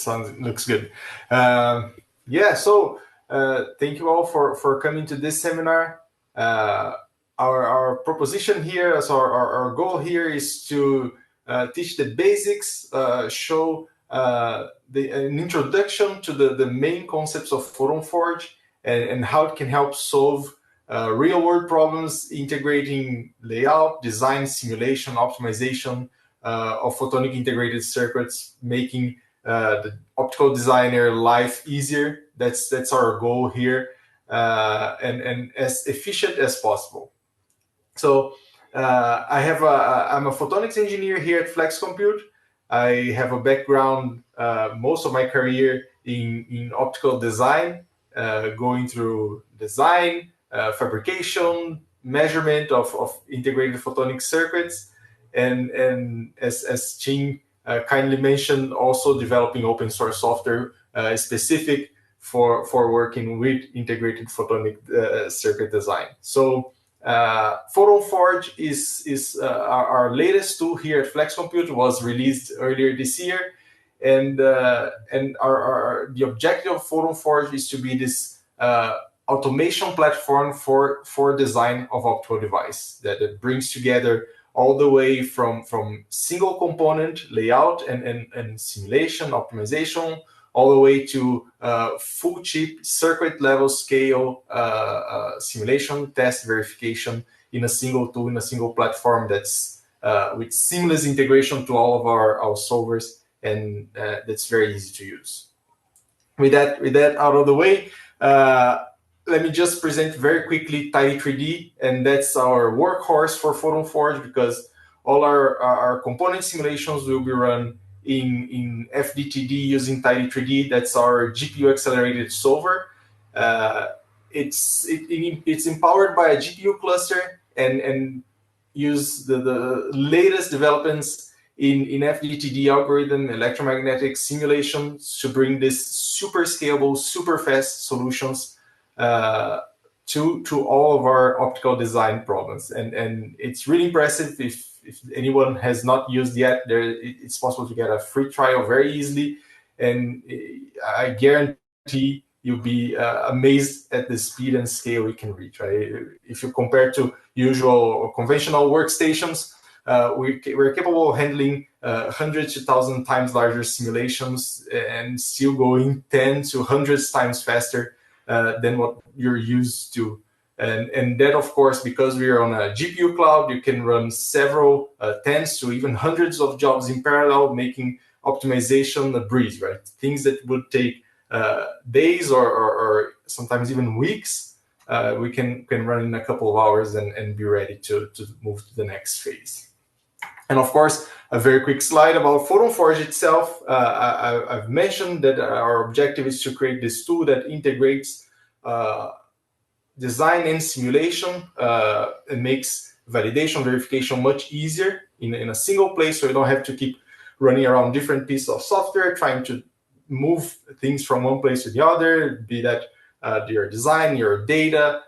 looks good. Yeah, so thank you all for coming to this seminar. Our proposition here, so our goal here is to teach the basics, show an introduction to the main concepts of PhotonForge and how it can help solve real-world problems integrating layout, design, simulation, optimization of photonic integrated circuits, making the optical designer life easier. That's our goal here, and as efficient as possible. So I'm a photonics engineer here at Flex Compute. I have a background, most of my career in optical design, going through design, fabrication, measurement of integrated photonic circuits, and as Ching kindly mentioned, also developing open source software specific for working with integrated photonic circuit design. So PhotonForge is our latest tool here at Flex Compute. Was released earlier this year, and the objective of PhotonForge is to be this automation platform for design of optical device that brings together all the way from single component layout and simulation optimization, all the way to full chip circuit level scale simulation, test, verification in a single tool, in a single platform that's with seamless integration to all of our solvers, and that's very easy to use. With that out of the way, let me just present very quickly Tidy3D, and that's our workhorse for PhotonForge, because all our component simulations will be run in FDTD using Tidy3D. That's our GPU accelerated solver. It's empowered by a GPU cluster and use the latest developments in FDTD algorithm, electromagnetic simulations, to bring this super scalable, super fast solutions to all of our optical design problems. And it's really impressive. If anyone has not used yet, it's possible to get a free trial very easily, and I guarantee you'll be amazed at the speed and scale we can reach. Right? If you compare to usual or conventional workstations, we're capable of handling hundreds to 1,000 times larger simulations and still going 10 to hundreds times faster than what you're used to. And that, of course, because we are on a GPU cloud, you can run several tens to even hundreds of jobs in parallel, making optimization a breeze, right? Things that would take days or sometimes even weeks, we can run in a couple of hours and be ready to move to the next phase. And of course, a very quick slide about PhotonForge itself. I've mentioned that our objective is to create this tool that integrates design and simulation and makes validation, verification much easier in a single place, so you don't have to keep running around different pieces of software, trying to move things from one place to the other, be that your design, your data,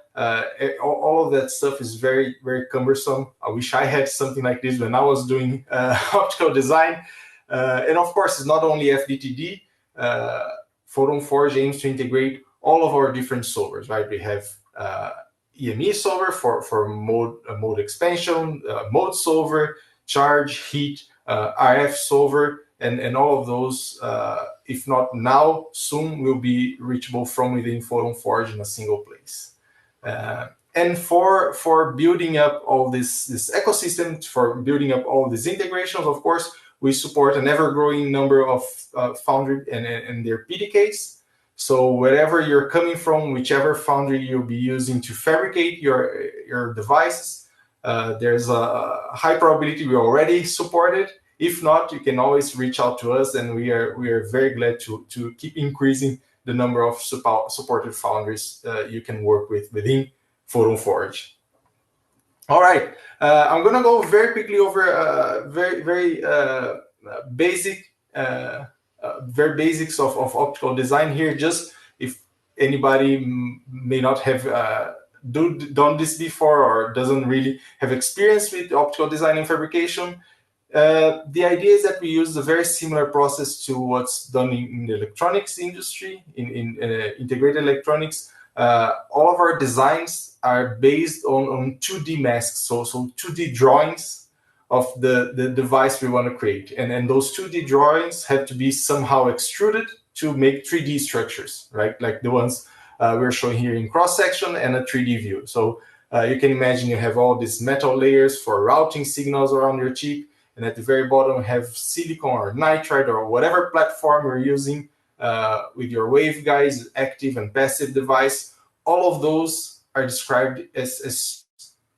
all of that stuff is very, very cumbersome. I wish I had something like this when I was doing optical design. And of course, it's not only FDTD. PhotonForge aims to integrate all of our different solvers, right? We have EME solver for mode expansion, mode solver, charge, heat, RF solver, and all of those, if not now, soon will be reachable from within PhotonForge in a single place. And for building up all this ecosystem, for building up all these integrations, of course, we support an ever-growing number of foundry and their PDKs. So wherever you're coming from, whichever foundry you'll be using to fabricate your devices, there's a high probability we already support it. If not, you can always reach out to us, and we are very glad to keep increasing the number of supported foundries you can work with within PhotonForge. All right, I'm going to go very quickly over very basics of optical design here. Just if anybody may not have done this before or doesn't really have experience with optical design and fabrication, The idea is that we use a very similar process to what's done in the electronics industry, in integrated electronics. All of our designs are based on 2D masks, so 2D drawings of the device we want to create. And those 2D drawings have to be somehow extruded to make 3D structures, right? Like the ones we're showing here in cross-section and a 3D view. So you can imagine you have all these metal layers for routing signals around your chip, and at the very bottom have silicon or nitride or whatever platform you're using with your waveguides, active and passive device. All of those are described as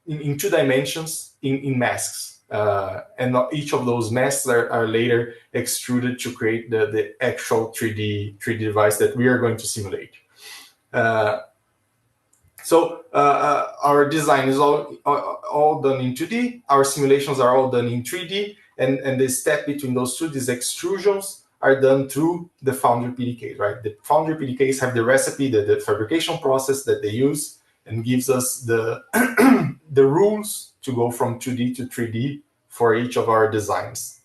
in 2 dimensions in masks. And each of those masks are later extruded to create the actual 3D device that we are going to simulate. So our design is all done in 2D. Our simulations are all done in 3D. And the step between those two, these extrusions, are done through the foundry PDKs, right? The foundry PDKs have the recipe, the fabrication process that they use, and gives us the, the rules to go from 2D to 3D for each of our designs.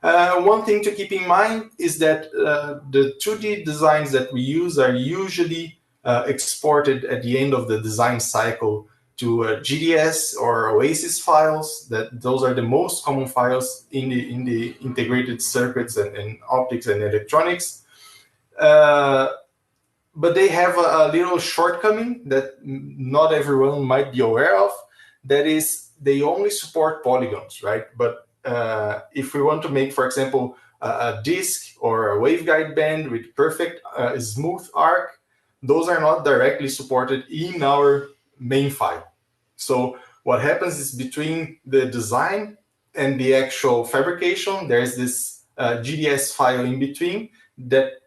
One thing to keep in mind is that the 2D designs that we use are usually exported at the end of the design cycle to GDS or OASIS files. Those are the most common files in the integrated circuits and optics and electronics. But they have a little shortcoming that not everyone might be aware of. That is, they only support polygons, right? But if we want to make, for example, a disk or a waveguide band with perfect smooth arc, those are not directly supported in our main file. So what happens is between the design and the actual fabrication, there's this GDS file in between that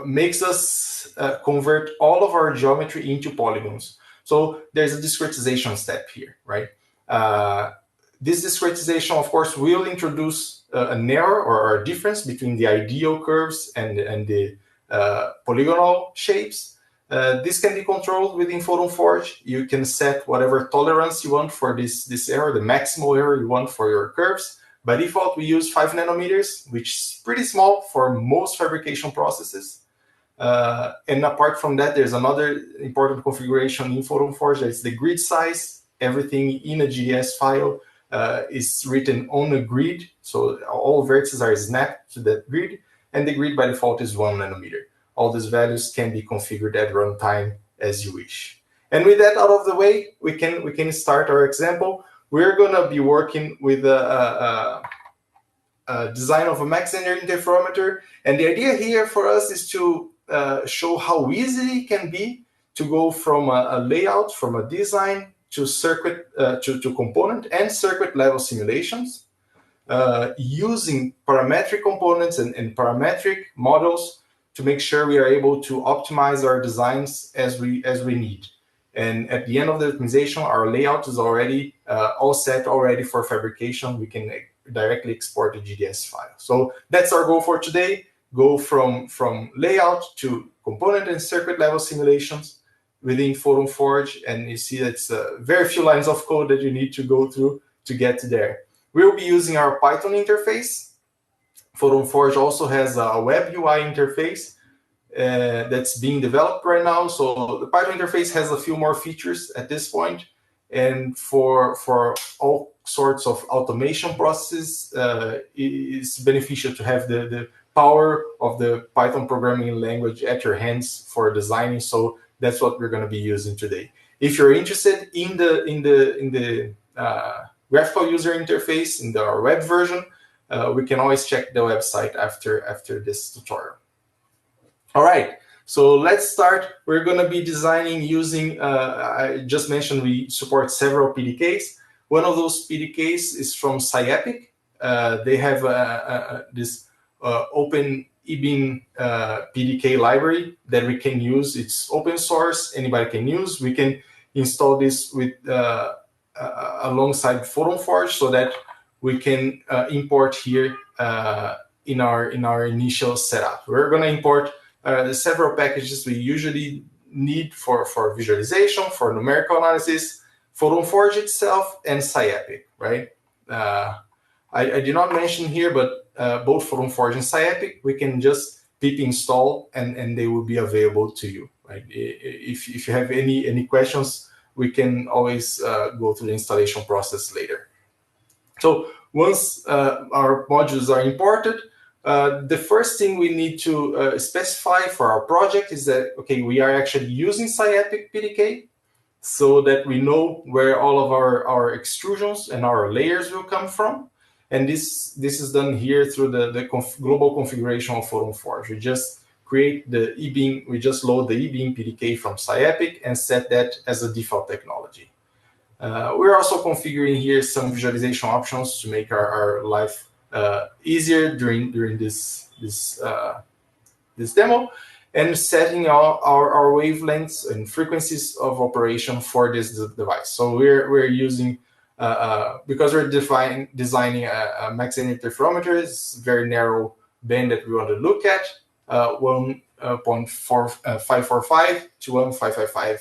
makes us convert all of our geometry into polygons. So there's a discretization step here, right? This discretization, of course, will introduce an error or a difference between the ideal curves and the polygonal shapes. This can be controlled within PhotonForge. You can set whatever tolerance you want for this error, the maximal error you want for your curves. By default, we use 5 nanometers, which is pretty small for most fabrication processes. And apart from that, there's another important configuration in PhotonForge. That's the grid size. Everything in a GDS file is written on a grid. So all vertices are snapped to that grid. And the grid by default is 1 nanometer. All these values can be configured at runtime as you wish. And with that out of the way, we can start our example. We're going to be working with a design of a max-linear interferometer. And the idea here for us is to show how easy it can be to go from a layout, from a design to circuit, to component and circuit level simulations. Using parametric components and parametric models to make sure we are able to optimize our designs as we need. And at the end of the optimization, our layout is already all set already for fabrication. We can directly export the GDS file. So that's our goal for today. Go from layout to component and circuit level simulations within PhotonForge. And you see that's very few lines of code that you need to go through to get to there. We'll be using our Python interface. PhotonForge also has a web UI interface that's being developed right now. So the Python interface has a few more features at this point. And for all sorts of automation processes, it's beneficial to have the power of the Python programming language at your hands for designing. So that's what we're going to be using today. If you're interested in the graphical user interface in our web version, we can always check the website after this tutorial. All right, so let's start. We're going to be designing using, I just mentioned we support several PDKs. One of those PDKs is from SciEpic. They have this open eBeam PDK library that we can use. It's open source, anybody can use. We can install this with alongside PhotonForge so that we can import here in our initial setup. We're going to import the several packages we usually need for visualization, for numerical analysis, PhotonForge itself, and SciEpic, right? I did not mention here, but both PhotonForge and SciEpic, we can just pip install and they will be available to you. Right? If you have any questions, we can always go through the installation process later. So once our modules are imported, the first thing we need to specify for our project is that, okay, we are actually using SciEpic PDK, so that we know where all of our extrusions and our layers will come from. And this is done here through the global configuration of PhotonForge. We just create the e-beam, we just load the e-beam PDK from SciEpic and set that as a default technology. We're also configuring here some visualization options to make our life easier during this demo, and setting our wavelengths and frequencies of operation for this device. So we're using, because we're designing a max-energy interferometer, it's a very narrow band that we want to look at, 1.545 to 1.555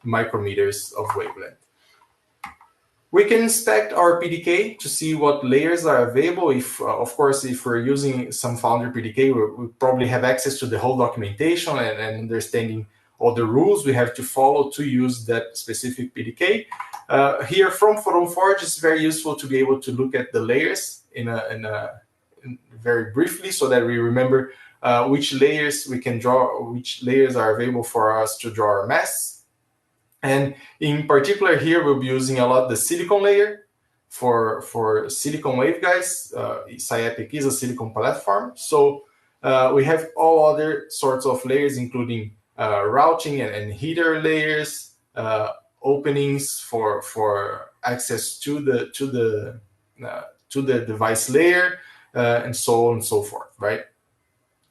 micrometers of wavelength. We can inspect our PDK to see what layers are available. If, of course, if we're using some foundry PDK, we probably have access to the whole documentation and understanding all the rules we have to follow to use that specific PDK. Here from PhotonForge, it's very useful to be able to look at the layers in very briefly, so that we remember which layers we can draw, which layers are available for us to draw our masks. And in particular here, we'll be using a lot the silicon layer for silicon waveguides. SciEpic is a silicon platform. So we have all other sorts of layers, including routing and heater layers, openings for access to the device layer, and so on and so forth, right?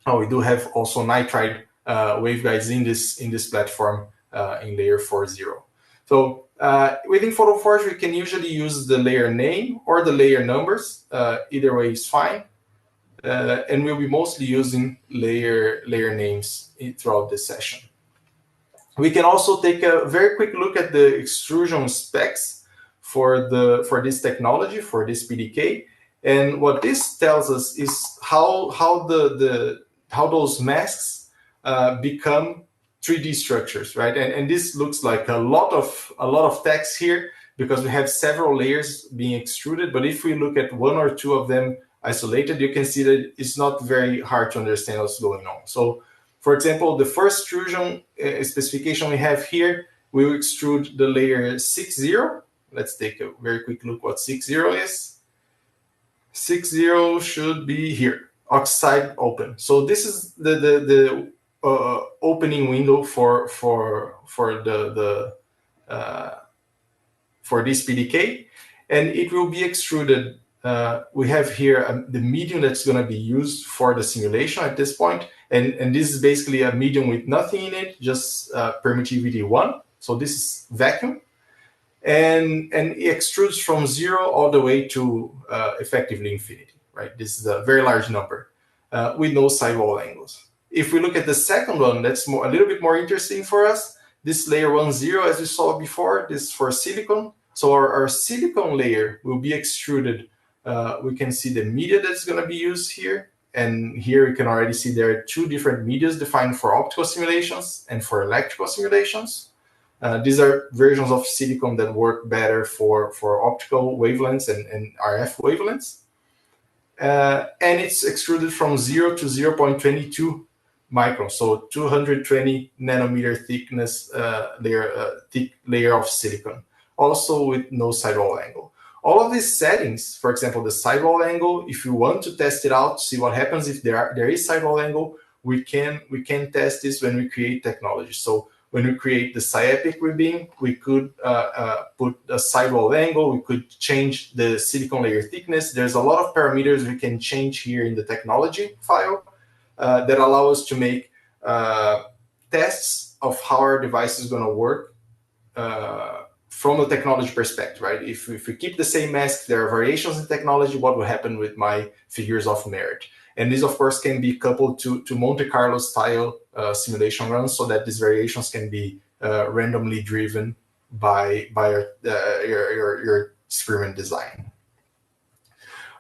Oh, we do have also nitride waveguides in this platform, in layer 4.0. So within PhotonForge, we can usually use the layer name or the layer numbers. Either way is fine. And we'll be mostly using layer names throughout this session. We can also take a very quick look at the extrusion specs for this technology, for this PDK. And what this tells us is how those masks become 3D structures, right? And this looks like a lot of text here, because we have several layers being extruded. But if we look at one or two of them isolated, you can see that it's not very hard to understand what's going on. So, for example, the first extrusion specification we have here, we will extrude the layer 6.0. Let's take a very quick look what 6.0 is. 6.0 should be here, oxide open. So this is the opening window for this PDK, and it will be extruded. We have here the medium that's going to be used for the simulation at this point, and this is basically a medium with nothing in it, just permittivity 1. So this is vacuum, and it extrudes from 0 all the way to effectively infinity. Right, this is a very large number with no sidewall angles. If we look at the second one, that's a little bit more interesting for us. This layer 1.0, as we saw before, this is for silicon. So our silicon layer will be extruded. We can see the media that's going to be used here. And here you can already see there are two different medias defined for optical simulations and for electrical simulations. These are versions of silicon that work better for optical wavelengths and RF wavelengths. And it's extruded from 0 to 0.22 microns, so 220 nanometer thickness thick layer of silicon, also with no sidewall angle. All of these settings, for example, the sidewall angle, if you want to test it out, see what happens if there is sidewall angle, we can test this when we create technology. So when we create the SciEpic ribbing, we could put a sidewall angle, we could change the silicon layer thickness. There's a lot of parameters we can change here in the technology file that allow us to make tests of how our device is going to work from a technology perspective, right? If we keep the same mask, there are variations in technology, what will happen with my figures of merit? And this, of course, can be coupled to Monte Carlo style simulation runs, so that these variations can be randomly driven by your experiment design.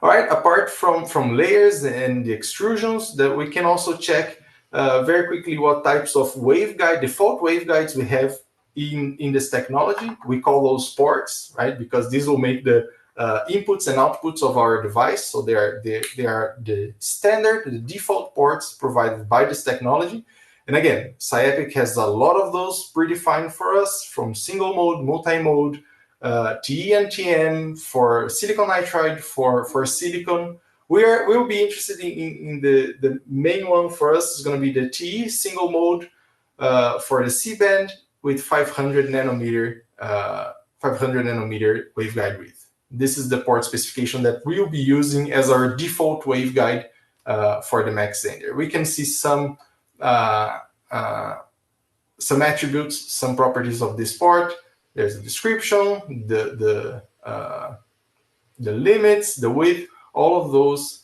All right, apart from layers and the extrusions, that we can also check very quickly what types of waveguide, default waveguides we have in this technology. We call those ports, right? Because these will make the inputs and outputs of our device. So they are the standard, the default ports provided by this technology. And again, SciEpic has a lot of those predefined for us, from single mode, multi-mode, TE and TM, for silicon nitride, for silicon. We'll be interested in the main one for us is going to be the TE single mode for the C-band with 500 nanometer waveguide width. This is the port specification that we'll be using as our default waveguide for the Mach Zender. We can see some attributes, some properties of this port. There's a description, the limits, the width. All of those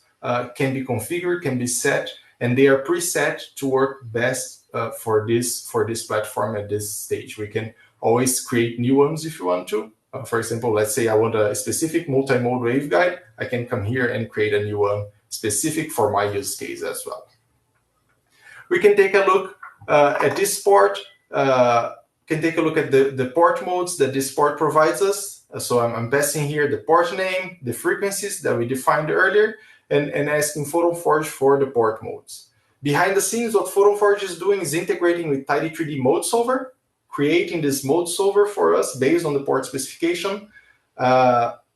can be configured, can be set, and they are preset to work best for this platform at this stage. We can always create new ones if you want to. For example, let's say I want a specific multi-mode waveguide. I can come here and create a new one specific for my use case as well. We can take a look at this port. Can take a look at the port modes that this port provides us. So I'm passing here the port name, the frequencies that we defined earlier, and asking PhotonForge for the port modes. Behind the scenes, what PhotonForge is doing is integrating with Tidy3D Mode Solver, creating this mode solver for us based on the port specification,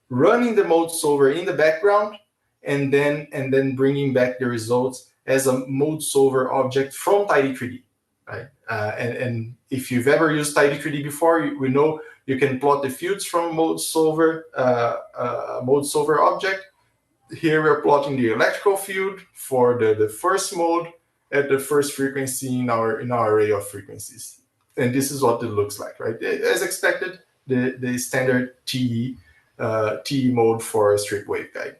running the mode solver in the background, and then bringing back the results as a mode solver object from Tidy3D. Right? And if you've ever used Tidy3D before, we know you can plot the fields from mode solver object. Here we're plotting the electrical field for the first mode at the first frequency in our array of frequencies. And this is what it looks like, right? As expected, the standard TE mode for a strip waveguide.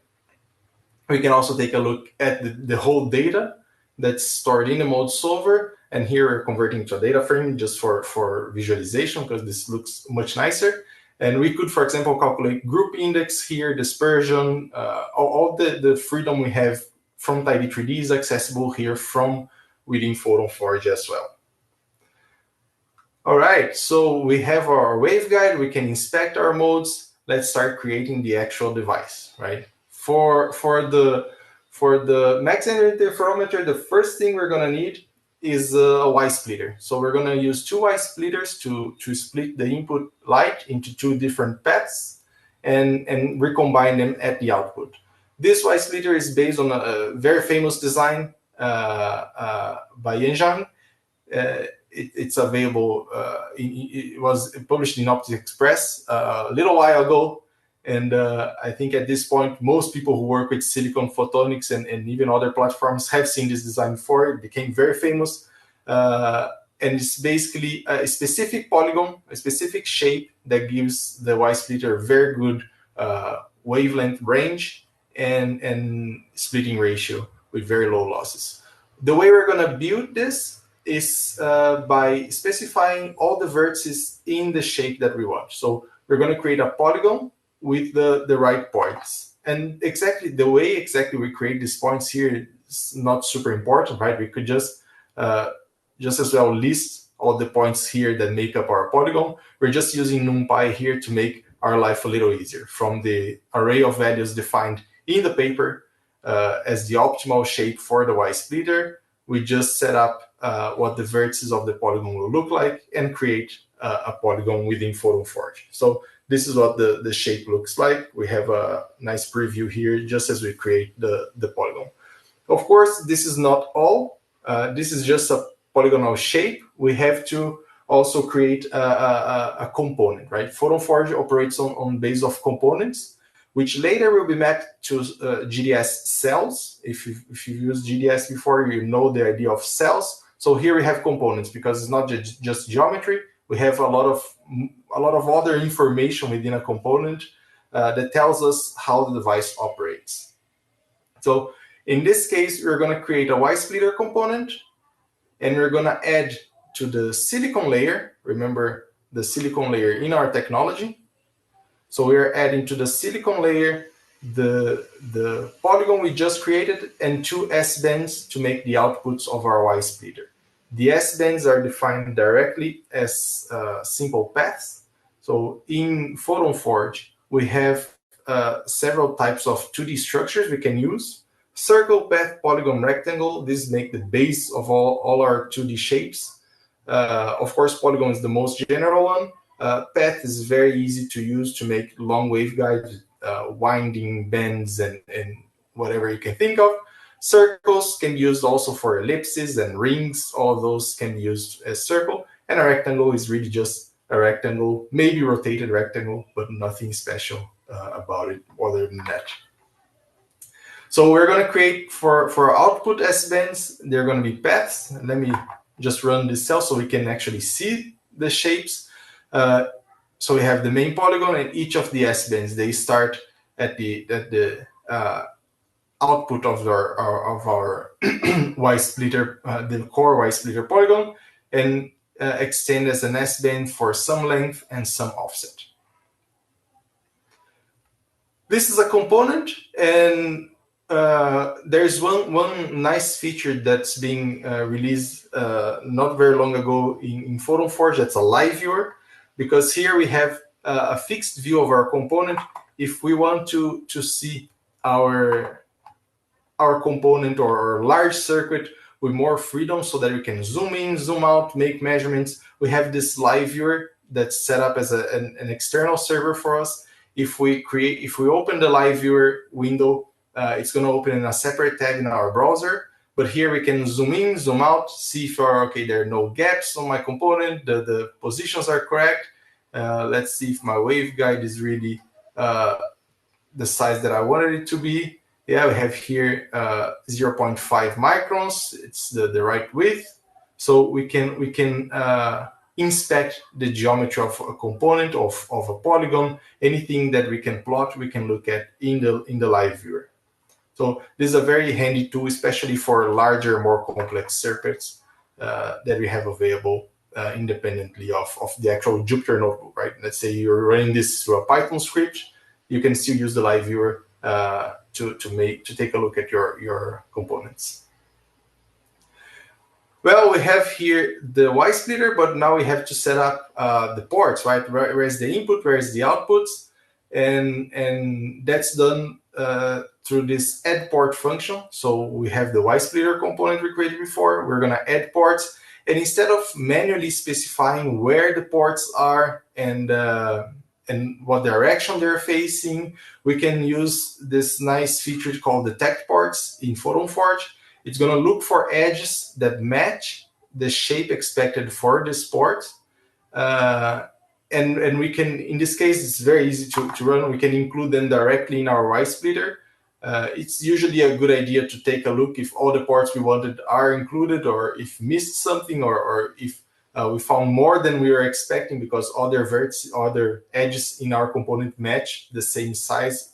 We can also take a look at the whole data that's stored in the mode solver. And here we're converting to a data frame just for visualization, because this looks much nicer. And we could, for example, calculate group index here, dispersion, all the freedom we have from Tidy3D is accessible here from within PhotonForge as well. All right, so we have our waveguide, we can inspect our modes. Let's start creating the actual device, right? For the Mach Zender interferometer, the first thing we're gonna need is a Y splitter. So we're going to use two Y splitters to split the input light into two different paths and recombine them at the output. This Y splitter is based on a very famous design by Yanjiang. It's available, it was published in Optics Express a little while ago. And I think at this point, most people who work with silicon photonics and even other platforms have seen this design before. It became very famous. And it's basically a specific polygon, a specific shape that gives the Y splitter a very good wavelength range and splitting ratio with very low losses. The way we're going to build this is by specifying all the vertices in the shape that we want. So we're going to create a polygon with the right points. And exactly the way we create these points here is not super important, right? We could just as well list all the points here that make up our polygon. We're just using NumPy here to make our life a little easier. From the array of values defined in the paper as the optimal shape for the Y splitter, we just set up what the vertices of the polygon will look like and create a polygon within PhotonForge. So this is what the shape looks like. We have a nice preview here just as we create the polygon. Of course, this is not all. This is just a polygonal shape. We have to also create a component, right? PhotonForge operates on base of components, which later will be mapped to GDS cells. If you've used GDS before, you know the idea of cells. So here we have components because it's not just geometry. We have a lot of other information within a component that tells us how the device operates. So in this case, we're going to create a Y splitter component, and we're going to add to the silicon layer. Remember the silicon layer in our technology. So we're adding to the silicon layer the polygon we just created and two S-bands to make the outputs of our Y splitter. The S-bands are defined directly as simple paths. So in PhotonForge, we have several types of 2D structures we can use. Circle, path, polygon, rectangle. These make the base of all our 2D shapes. Of course, polygon is the most general one. Path is very easy to use to make long waveguides, winding bends, and whatever you can think of. Circles can be used also for ellipses and rings. All those can be used as circle. And a rectangle is really just a rectangle, maybe rotated rectangle, but nothing special about it other than that. So we're going to create for output S-bands, they're going to be paths. Let me just run this cell so we can actually see the shapes. So we have the main polygon, and each of the S-bands, they start at the output of our Y splitter, the core Y splitter polygon, and extend as an S-band for some length and some offset. This is a component, and there's one nice feature that's being released not very long ago in PhotonForge. That's a live viewer, because here we have a fixed view of our component. If we want to see our component or large circuit with more freedom so that we can zoom in, zoom out, make measurements, we have this live viewer that's set up as an external server for us. If we open the live viewer window, it's going to open in a separate tab in our browser. But here we can zoom in, zoom out, see if there are no gaps on my component, the positions are correct. Let's see if my waveguide is really the size that I wanted it to be. Yeah, we have here 0.5 microns. It's the right width. So we can inspect the geometry of a component, of a polygon. Anything that we can plot, we can look at in the live viewer. So this is a very handy tool, especially for larger, more complex circuits that we have available independently of the actual Jupyter notebook, right? Let's say you're running this through a Python script, you can still use the live viewer to take a look at your components. Well, we have here the Y splitter, but now we have to set up the ports, right? Where's the input, where's the outputs, and that's done through this add port function. So we have the Y splitter component we created before. We're gonna add ports, and instead of manually specifying where the ports are and what direction they're facing, we can use this nice feature called detect ports in PhotonForge. It's going to look for edges that match the shape expected for this port. And we can, in this case, it's very easy to run. We can include them directly in our Y splitter. It's usually a good idea to take a look if all the ports we wanted are included, or if missed something, or if we found more than we were expecting because other edges in our component match the same size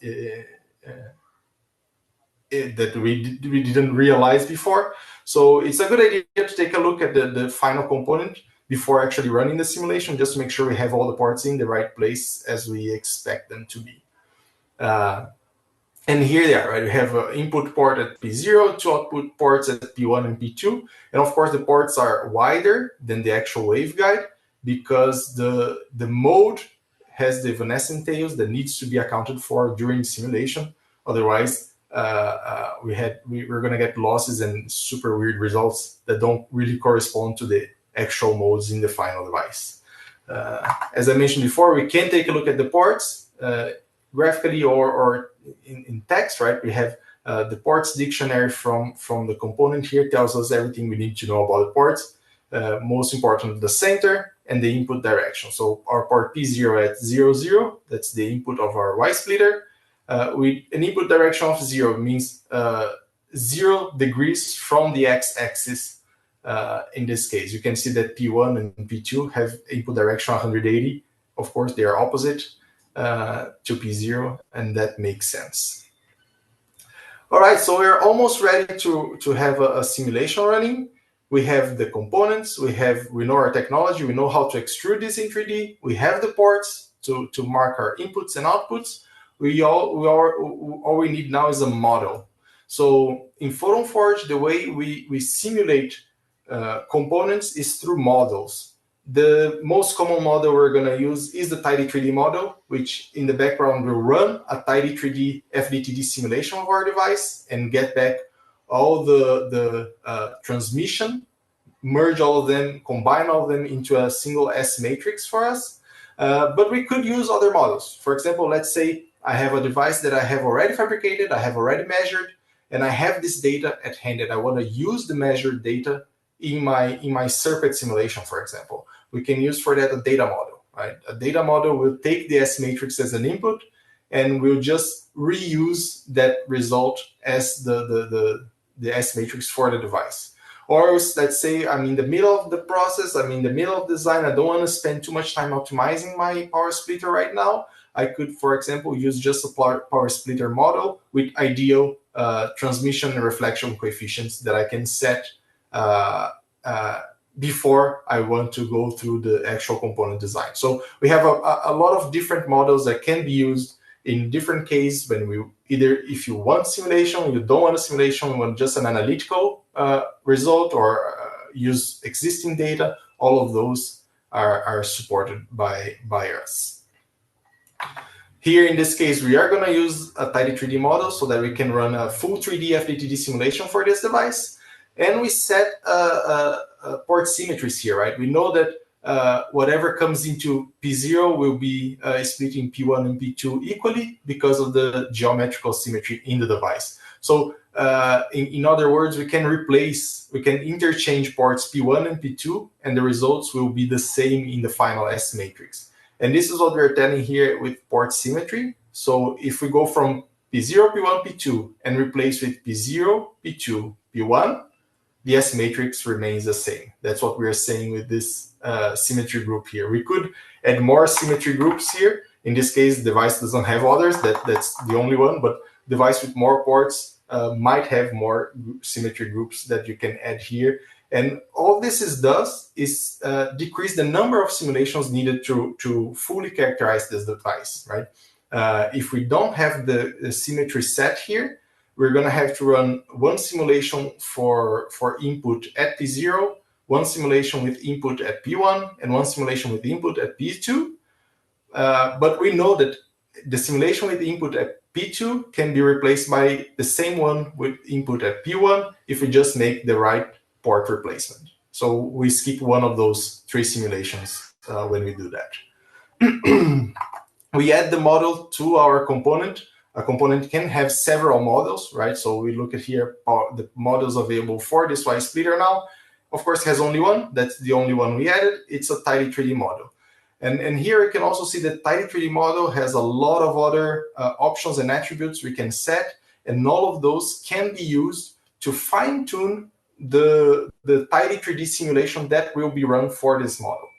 that we didn't realize before. So it's a good idea to take a look at the final component before actually running the simulation, just to make sure we have all the parts in the right place as we expect them to be. And here they are, right? We have an input port at P0, two output ports at P1 and P2. And of course, the ports are wider than the actual waveguide because the mode has the evanescent tails that needs to be accounted for during simulation. Otherwise, we're going to get losses and super weird results that don't really correspond to the actual modes in the final device. As I mentioned before, we can take a look at the ports graphically or in text, right? We have the ports dictionary from the component here tells us everything we need to know about the ports. Most important, the center and the input direction. So our port P0 at 0, 0, that's the input of our Y splitter. With an input direction of 0 means 0 degrees from the x-axis. In this case, you can see that P1 and P2 have input direction 180. Of course, they are opposite to P0, and that makes sense. All right, so we're almost ready to have a simulation running. We have the components, we know our technology, we know how to extrude this in 3D. We have the ports to mark our inputs and outputs. all we need now is a model. So in PhotonForge, the way we simulate components is through models. The most common model we're going to use is the Tidy3D model, which in the background will run a Tidy3D FDTD simulation of our device and get back all the transmission, merge all of them, combine all of them into a single S matrix for us. But we could use other models. For example, let's say I have a device that I have already fabricated, I have already measured, and I have this data at hand, and I want to use the measured data in my circuit simulation, for example. We can use for that a data model, right? A data model will take the S matrix as an input, and we'll just reuse that result as the S matrix for the device. Or let's say I'm in the middle of the process, I'm in the middle of design, I don't want to spend too much time optimizing my power splitter right now. I could, for example, use just a power splitter model with ideal transmission and reflection coefficients that I can set before I want to go through the actual component design. So we have a lot of different models that can be used in different cases when we either, if you want simulation, you don't want a simulation, you want just an analytical result or use existing data, all of those are supported by us. Here in this case, we are going to use a Tidy3D model so that we can run a full 3D FDTD simulation for this device. And we set port symmetries here, right? We know that whatever comes into P0 will be split in P1 and P2 equally because of the geometrical symmetry in the device. So in other words, we can interchange ports P1 and P2, and the results will be the same in the final S matrix. And this is what we're telling here with port symmetry. So if we go from P0, P1, P2, and replace with P0, P2, P1, the S matrix remains the same. That's what we're saying with this symmetry group here. We could add more symmetry groups here. In this case, the device doesn't have others. That's the only one, but device with more ports might have more symmetry groups that you can add here. And all this does is decrease the number of simulations needed to fully characterize this device, right? If we don't have the symmetry set here, we're going to have to run one simulation for input at P0, one simulation with input at P1, and one simulation with input at P2. But we know that the simulation with input at P2 can be replaced by the same one with input at P1 if we just make the right port replacement. So we skip one of those three simulations when we do that. We add the model to our component. A component can have several models, right? So we look at here the models available for this Y splitter now. Of course, it has only one. That's the only one we added. It's a Tidy3D model. And here you can also see that Tidy3D model has a lot of other options and attributes we can set, and all of those can be used to fine-tune the Tidy3D simulation that will be run for this model.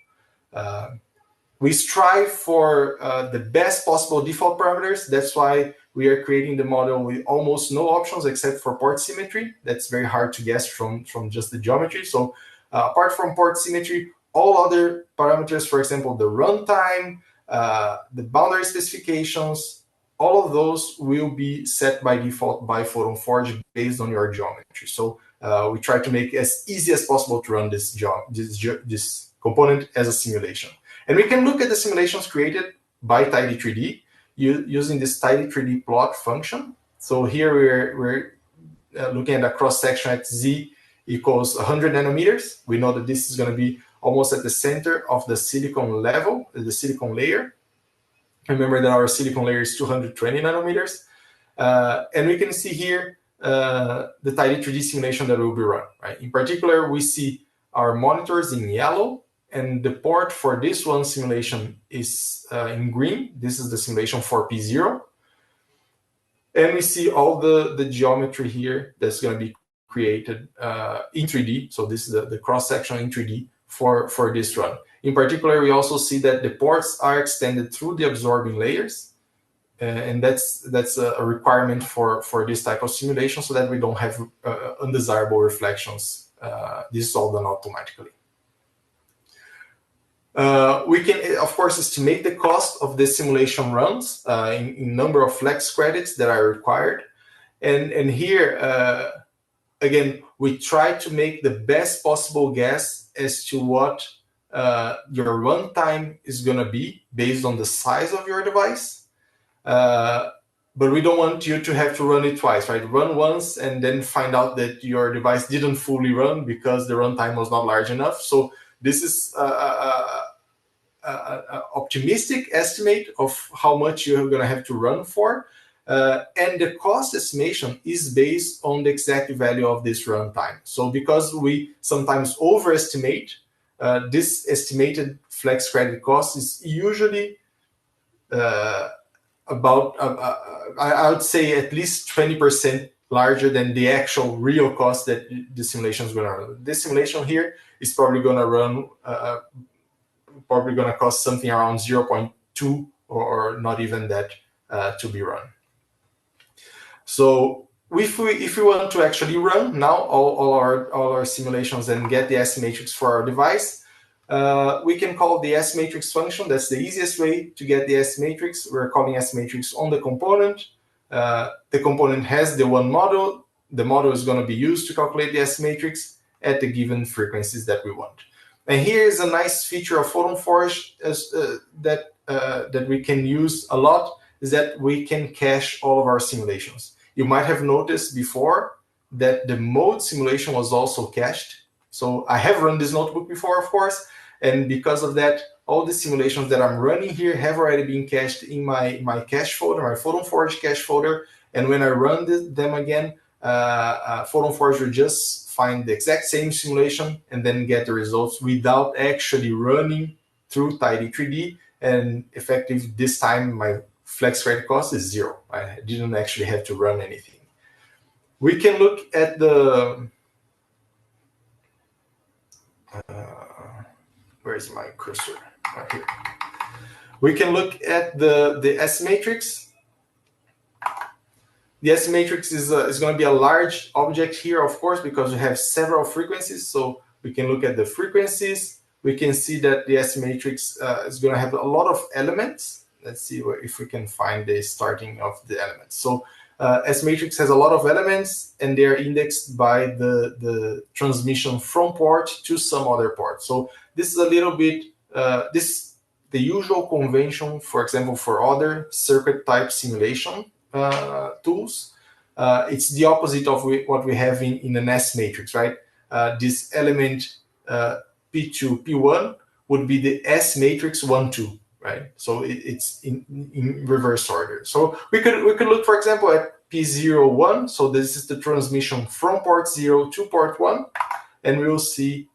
We strive for the best possible default parameters. That's why we are creating the model with almost no options except for port symmetry. That's very hard to guess from just the geometry. So apart from port symmetry, all other parameters, for example, the runtime, the boundary specifications, all of those will be set by default by PhotonForge based on your geometry. So we try to make it as easy as possible to run this component as a simulation. And we can look at the simulations created by Tidy3D using this Tidy3D plot function. So here we're looking at a cross-section at Z equals 100 nanometers. We know that this is going to be almost at the center of the silicon level, the silicon layer. Remember that our silicon layer is 220 nanometers. And we can see here the Tidy3D simulation that will be run. Right? In particular, we see our monitors in yellow, and the port for this one simulation is in green. This is the simulation for P0. And we see all the geometry here that's going to be created in 3D. So this is the cross-section in 3D for this run. In particular, we also see that the ports are extended through the absorbing layers. And that's a requirement for this type of simulation so that we don't have undesirable reflections. This is all done automatically. We can, of course, estimate the cost of the simulation runs in number of flex credits that are required. And here, again, we try to make the best possible guess as to what your runtime is going to be based on the size of your device. But we don't want you to have to run it twice, right? Run once and then find out that your device didn't fully run because the runtime was not large enough. So this is optimistic estimate of how much you're going to have to run for. And the cost estimation is based on the exact value of this runtime. So because we sometimes overestimate, this estimated flex credit cost is usually about, I would say, at least 20% larger than the actual real cost that the simulation is going to run. This simulation here is probably going to run, probably going to cost something around 0.2 or not even that to be run. So if we want to actually run now all our simulations and get the S matrix for our device, we can call the S matrix function. That's the easiest way to get the S matrix. We're calling S matrix on the component. The component has the one model. The model is going to be used to calculate the S matrix at the given frequencies that we want. And here is a nice feature of PhotonForge that we can use a lot, is that we can cache all of our simulations. You might have noticed before that the mode simulation was also cached. So I have run this notebook before, of course, and because of that, all the simulations that I'm running here have already been cached in my cache folder, my PhotonForge cache folder. And when I run them again, PhotonForge will just find the exact same simulation and then get the results without actually running through Tidy3D. And effective this time, my flex credit cost is 0. I didn't actually have to run anything. We can look at the where's my cursor? Right here. We can look at the S matrix. The S matrix is going to be a large object here, of course, because we have several frequencies. So we can look at the frequencies. We can see that the S matrix is going to have a lot of elements. Let's see if we can find the starting of the elements. So S matrix has a lot of elements, and they're indexed by the transmission from port to some other port. So this is a little bit, the usual convention, for example, for other circuit type simulation tools. It's the opposite of what we have in an S matrix, right? This element P2, P1 would be the S matrix 1, 2, right? So it's in reverse order. So we could look, for example, at P0, 1. So this is the transmission from port 0 to port 1, and we will see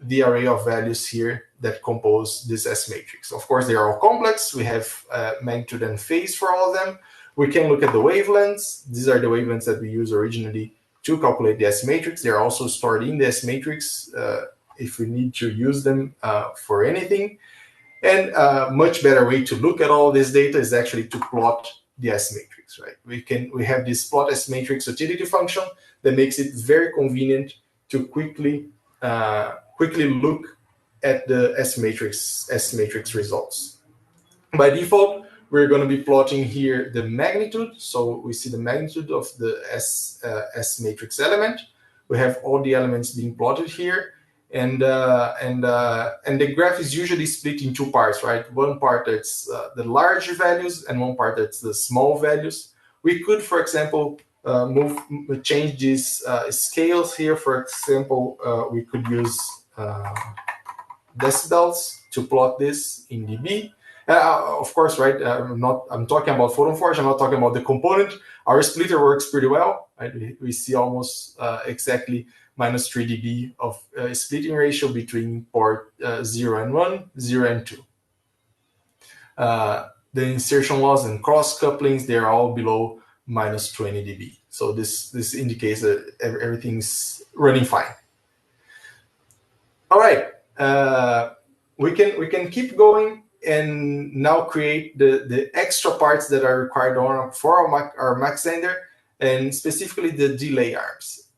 the array of values here that compose this S matrix. Of course, they are all complex. We have magnitude and phase for all of them. We can look at the wavelengths. These are the wavelengths that we used originally to calculate the S matrix. They're also stored in the S matrix if we need to use them for anything. And a much better way to look at all this data is actually to plot the S matrix, right? We have this plot S matrix utility function that makes it very convenient to quickly look at the S matrix results. By default, we're going to be plotting here the magnitude. So we see the magnitude of the S matrix element. We have all the elements being plotted here, and the graph is usually split in two parts, right? One part that's the large values, and one part that's the small values. We could, for example, change these scales here. For example, we could use decibels to plot this in dB. Of course, right? I'm talking about PhotonForge. I'm not talking about the component. Our splitter works pretty well. Right? We see almost exactly minus 3 dB of splitting ratio between port 0 and 1, 0 and 2. The insertion loss and cross couplings, they're all below minus 20 dB. So this indicates that everything's running fine. All right, we can keep going and now create the extra parts that are required for our Mach Zender, and specifically the delay arms.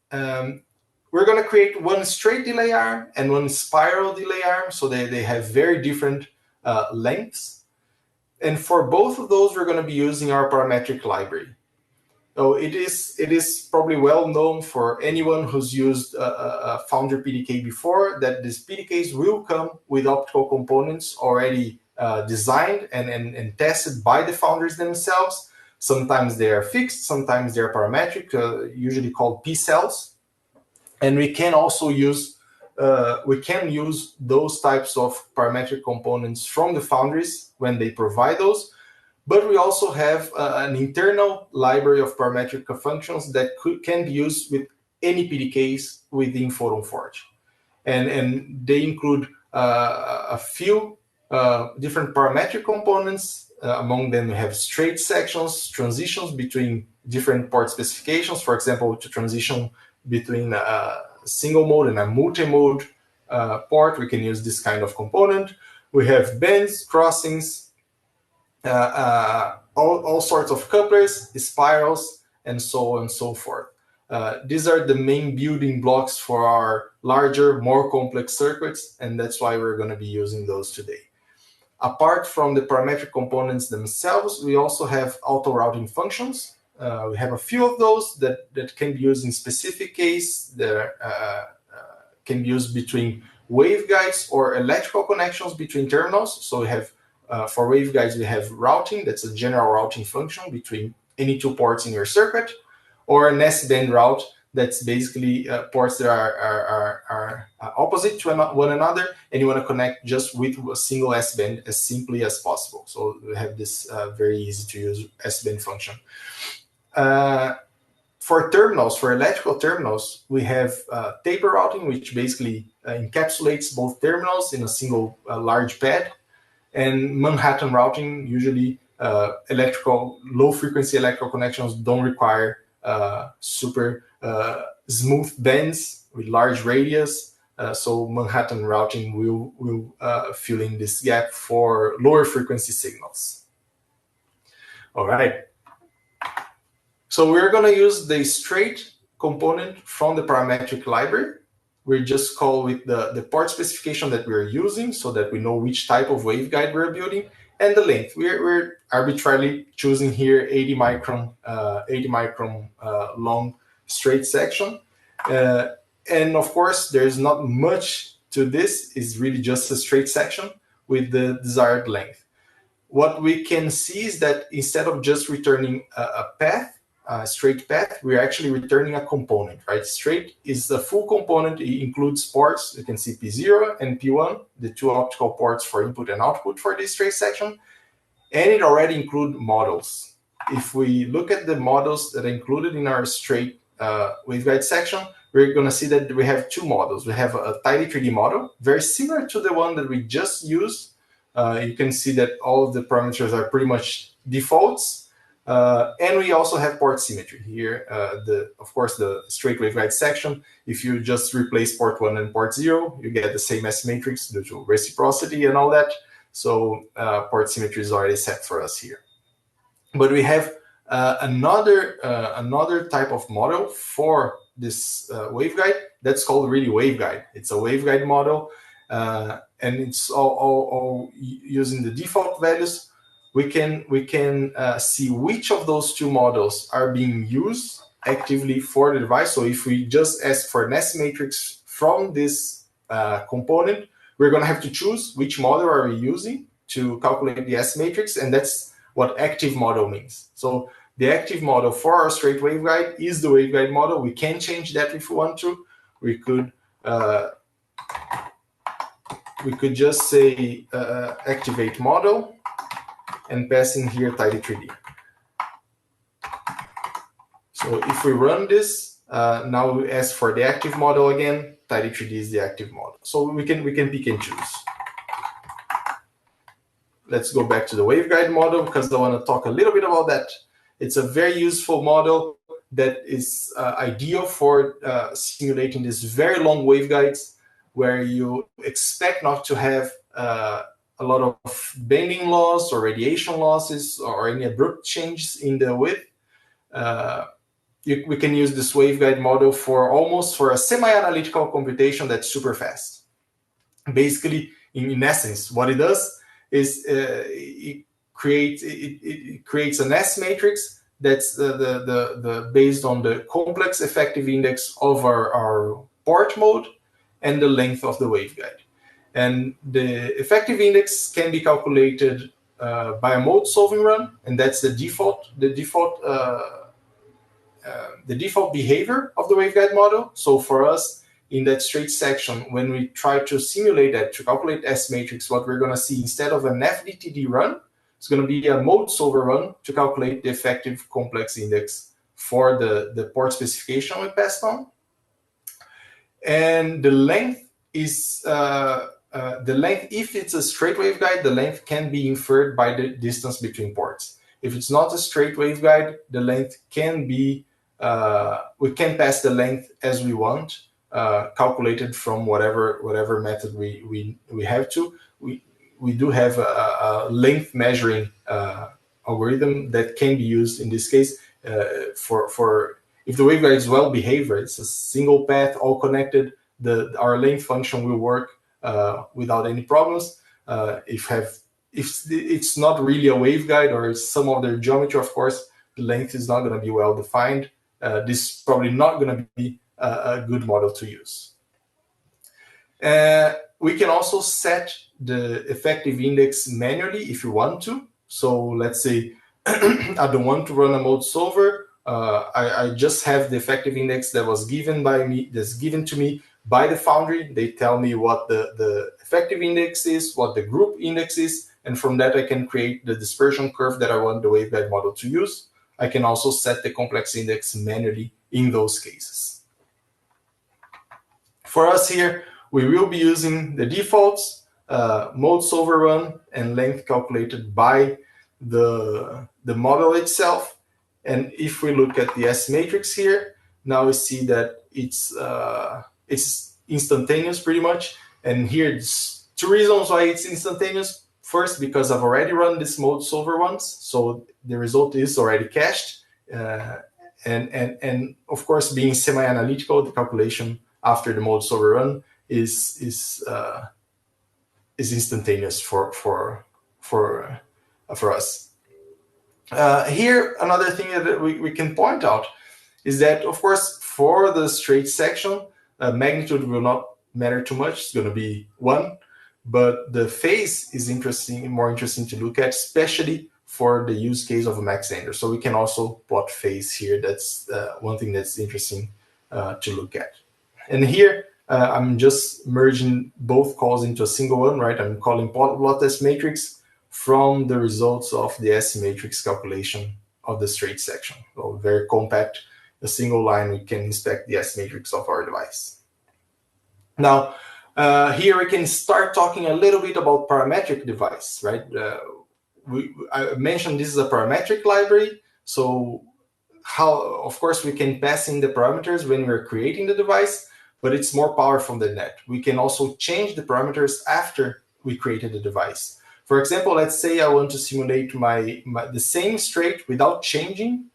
we're going to create one straight delay arm and one spiral delay arm, so they have very different lengths. And for both of those, we're going to be using our parametric library. So it is probably well known for anyone who's used a foundry PDK before that these PDKs will come with optical components already designed and tested by the foundries themselves. Sometimes they are fixed, sometimes they're parametric, usually called P cells. And we can also use those types of parametric components from the foundries when they provide those. But we also have an internal library of parametric functions that can be used with any PDKs within PhotonForge. And they include a few different parametric components. Among them, we have straight sections, transitions between different port specifications. For example, to transition between a single mode and a multi-mode port, we can use this kind of component. We have bends, crossings, all sorts of couplers, spirals, and so on and so forth. These are the main building blocks for our larger, more complex circuits, and that's why we're going to be using those today. Apart from the parametric components themselves, we also have auto-routing functions. We have a few of those that can be used in specific case. That can be used between waveguides or electrical connections between terminals. So we have, for waveguides, we have routing. That's a general routing function between any two ports in your circuit, or an S-band route. That's basically ports that are opposite to one another, and you want to connect just with a single S-band as simply as possible. So we have this very easy to use S-band function. For terminals, for electrical terminals, we have taper routing, which basically encapsulates both terminals in a single large pad, and Manhattan routing. Usually, low-frequency electrical connections don't require super smooth bends with large radius. So Manhattan routing will fill in this gap for lower frequency signals. All right. So we're going to use the straight component from the parametric library. We just call with the port specification that we're using so that we know which type of waveguide we're building, and the length. We're arbitrarily choosing here 80 micron long straight section. And of course, there's not much to this. It's really just a straight section with the desired length. What we can see is that instead of just returning a path, a straight path, we're actually returning a component, right? Straight is the full component. It includes ports. You can see P0 and P1, the two optical ports for input and output for this straight section. And it already includes models. If we look at the models that are included in our straight waveguide section, we're going to see that we have two models. We have a Tidy3D model, very similar to the one that we just used. You can see that all of the parameters are pretty much defaults. And we also have port symmetry here. Of course, the straight waveguide section, if you just replace port 1 and port 0, you get the same S matrix due to reciprocity and all that. So port symmetry is already set for us here. But we have another type of model for this waveguide that's called really waveguide. It's a waveguide model, and it's all using the default values. We can see which of those two models are being used actively for the device. So if we just ask for an S matrix from this component, we're going to have to choose which model are we using to calculate the S matrix, and that's what active model means. So the active model for our straight waveguide is the waveguide model. We can change that if we want to. We could just say activate model and pass in here Tidy3D. So if we run this, now we ask for the active model again. Tidy3D is the active model. So we can pick and choose. Let's go back to the waveguide model because I want to talk a little bit about that. It's a very useful model that is ideal for simulating these very long waveguides where you expect not to have a lot of bending loss or radiation losses or any abrupt changes in the width. we can use this waveguide model for almost for a semi-analytical computation that's super fast. Basically, in essence, what it does is it creates an S matrix that's based on the complex effective index of our port mode and the length of the waveguide. And the effective index can be calculated by a mode solving run, and that's the default behavior of the waveguide model. So for us, in that straight section, when we try to simulate that, to calculate S matrix, what we're going to see instead of an FDTD run, it's going to be a mode solver run to calculate the effective complex index for the port specification we passed on. And the length is, if it's a straight waveguide, the length can be inferred by the distance between ports. If it's not a straight waveguide, the length can be, we can pass the length as we want, calculated from whatever method we have to. We do have a length measuring algorithm that can be used in this case for if the waveguide is well behaved, it's a single path, all connected, our length function will work without any problems. If it's not really a waveguide or it's some other geometry, of course, the length is not going to be well defined. This is probably not going to be a good model to use. We can also set the effective index manually if you want to. So let's say I don't want to run a mode solver. I just have the effective index that was given to me by the foundry. They tell me what the effective index is, what the group index is, and from that I can create the dispersion curve that I want the waveguide model to use. I can also set the complex index manually in those cases. For us here, we will be using the defaults, mode solver run, and length calculated by the model itself. And if we look at the S matrix here, now we see that it's instantaneous pretty much. And here, there's two reasons why it's instantaneous. First, because I've already run this mode solver once, so the result is already cached. And of course, being semi-analytical, the calculation after the mode solver run is instantaneous for us. Here, another thing that we can point out is that, of course, for the straight section, magnitude will not matter too much. It's going to be 1, but the phase is more interesting to look at, especially for the use case of a Mach Zehnder. So we can also plot phase here. That's one thing that's interesting to look at. And here, I'm just merging both calls into a single one, right? I'm calling plot S matrix from the results of the S matrix calculation of the straight section. So very compact, a single line, we can inspect the S matrix of our device. Now, here we can start talking a little bit about parametric device, right? I mentioned this is a parametric library. So of course, we can pass in the parameters when we're creating the device, but it's more powerful than that. We can also change the parameters after we created the device. For example, let's say I want to simulate the same straight without changing.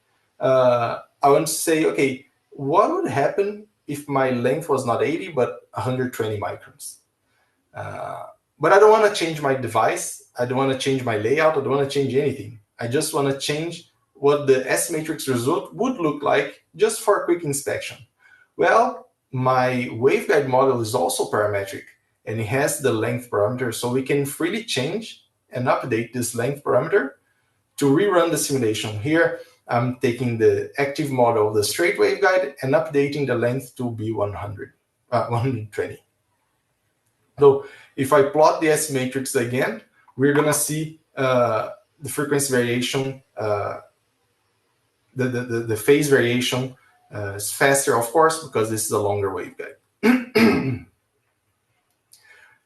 I want to say, okay, what would happen if my length was not 80, but 120 microns? But I don't want to change my device. I don't want to change my layout. I don't want to change anything. I just want to change what the S matrix result would look like just for a quick inspection. Well, my waveguide model is also parametric, and it has the length parameter, so we can freely change and update this length parameter to rerun the simulation. Here, I'm taking the active model of the straight waveguide and updating the length to be 120. So if I plot the S matrix again, we're going to see the frequency variation, the phase variation is faster, of course, because this is a longer waveguide.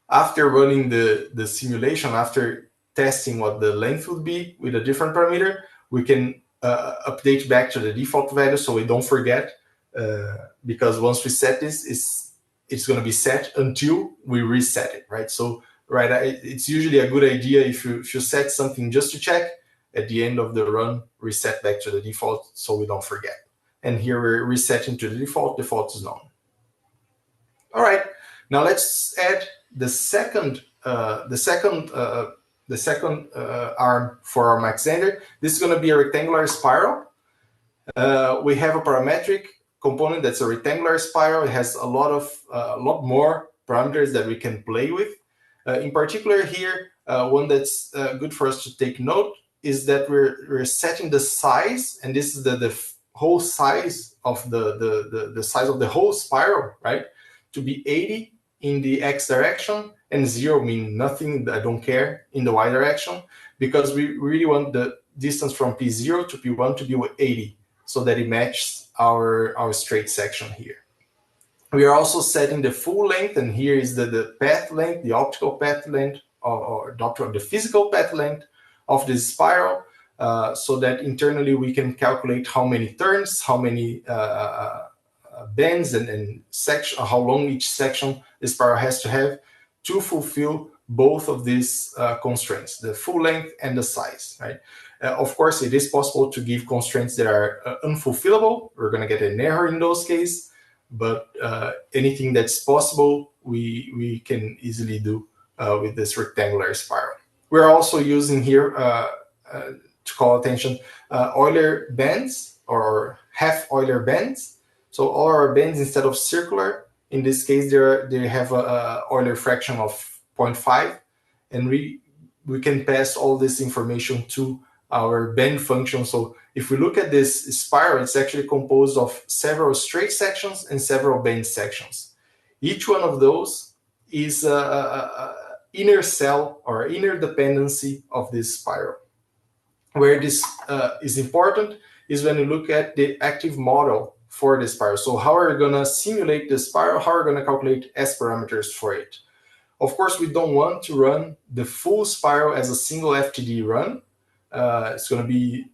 After running the simulation, after testing what the length would be with a different parameter, we can update back to the default value so we don't forget, because once we set this, it's going to be set until we reset it, right? So, it's usually a good idea if you set something just to check, at the end of the run, reset back to the default so we don't forget. and here we're resetting to the default. Default is none. All right, now let's add the second arm for our Mach Zehnder. This is going to be a rectangular spiral. We have a parametric component that's a rectangular spiral. It has a lot more parameters that we can play with. In particular here, one that's good for us to take note is that we're setting the size, and this is the whole size of the size of the whole spiral, right? To be 80 in the x direction, and 0 mean nothing, I don't care, in the y direction, because we really want the distance from P0 to P1 to be 80, so that it matches our straight section here. We are also setting the full length, and here is the path length, the optical path length, or the physical path length of this spiral, so that internally we can calculate how many turns, how many bends and section, how long each section the spiral has to have to fulfill both of these constraints, the full length and the size, right? Of course, it is possible to give constraints that are unfulfillable. We're going to get an error in those cases, but anything that's possible, we can easily do with this rectangular spiral. We're also using here, to call attention, Euler bands or half Euler bands. So all our bands, instead of circular, in this case, they have a Euler fraction of 0.5, and we can pass all this information to our bend function. So if we look at this spiral, it's actually composed of several straight sections and several bend sections. Each one of those is a inner cell or inner dependency of this spiral. Where this is important is when you look at the active model for the spiral. So how are we going to simulate the spiral? How are we going to calculate S parameters for it? Of course, we don't want to run the full spiral as a single FTD run. It's going to be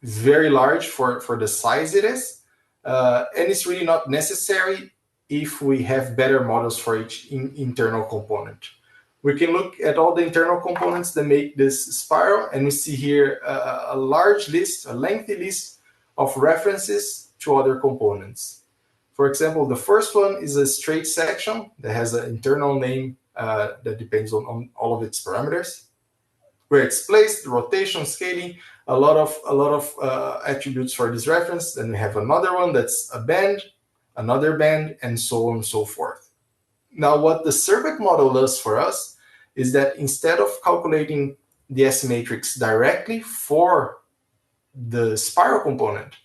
very large for the size it is. And it's really not necessary if we have better models for each internal component. We can look at all the internal components that make this spiral, and we see here a large list, a lengthy list of references to other components. For example, the first one is a straight section that has an internal name that depends on all of its parameters, where it's placed, rotation, scaling, a lot of attributes for this reference. Then we have another one that's a band, another band, and so on and so forth. Now, what the circuit model does for us is that instead of calculating the S matrix directly for the spiral component,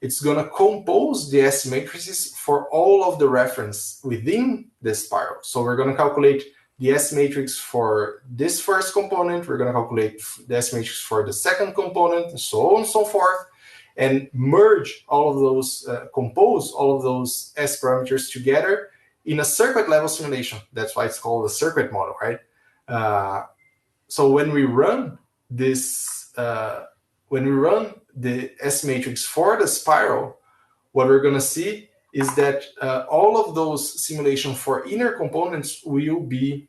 it's going to compose the S matrices for all of the reference within the spiral. So we're going to calculate the S matrix for this first component, we're going to calculate the S matrix for the second component, and so on and so forth, and merge all of those, compose all of those S parameters together in a circuit level simulation. That's why it's called a circuit model, right? So when we run this, when we run the S matrix for the spiral, what we're going to see is that all of those simulations for inner components will be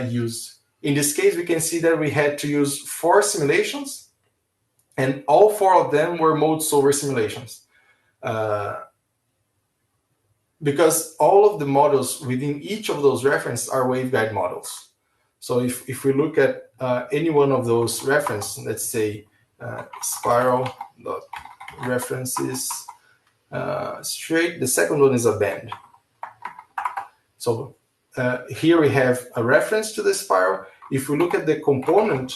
used. In this case, we can see that we had to use 4 simulations, and all 4 of them were mode solver simulations. Because all of the models within each of those references are waveguide models. So if we look at any one of those references, let's say spiral.references straight, the second one is a band. So here we have a reference to the spiral. If we look at the component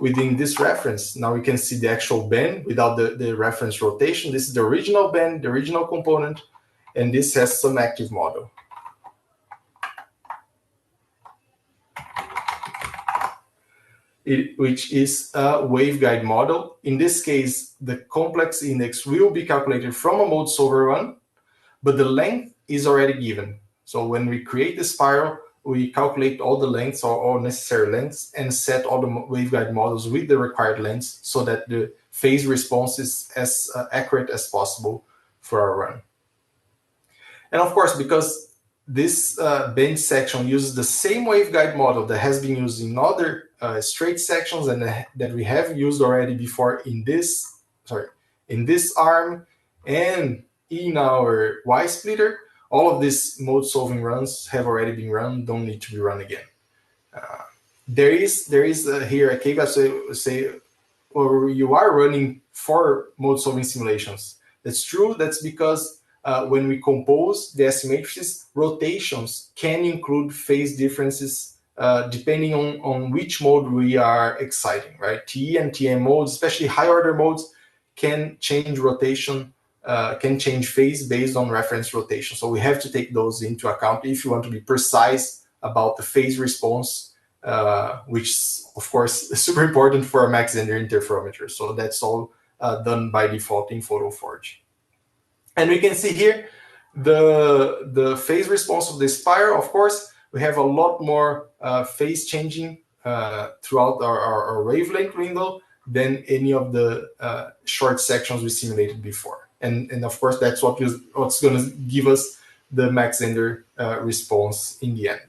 within this reference, now we can see the actual band without the reference rotation. This is the original band, the original component, and this has some active model. Which is a waveguide model. In this case, the complex index will be calculated from a mode solver run, but the length is already given. So when we create the spiral, we calculate all the lengths or all necessary lengths and set all the waveguide models with the required lengths so that the phase response is as accurate as possible for our run. And of course, because this bend section uses the same waveguide model that has been used in other straight sections and that we have used already before in this arm, And in our Y splitter, all of these mode solving runs have already been run, don't need to be run again. There is here a caveat say, or you are running 4 mode solving simulations. That's true. That's because when we compose the S matrices, rotations can include phase differences depending on which mode we are exciting, right? TE and TM modes, especially high order modes, can change rotation, can change phase based on reference rotation. So we have to take those into account if you want to be precise about the phase response, which is, of course, super important for a Mach-Zehnder interferometer. So that's all done by default in PhotonForge. And we can see here the phase response of the spiral. Of course, we have a lot more phase changing throughout our wavelength window than any of the short sections we simulated before. And of course, that's what's going to give us the Mach-Zehnder response in the end.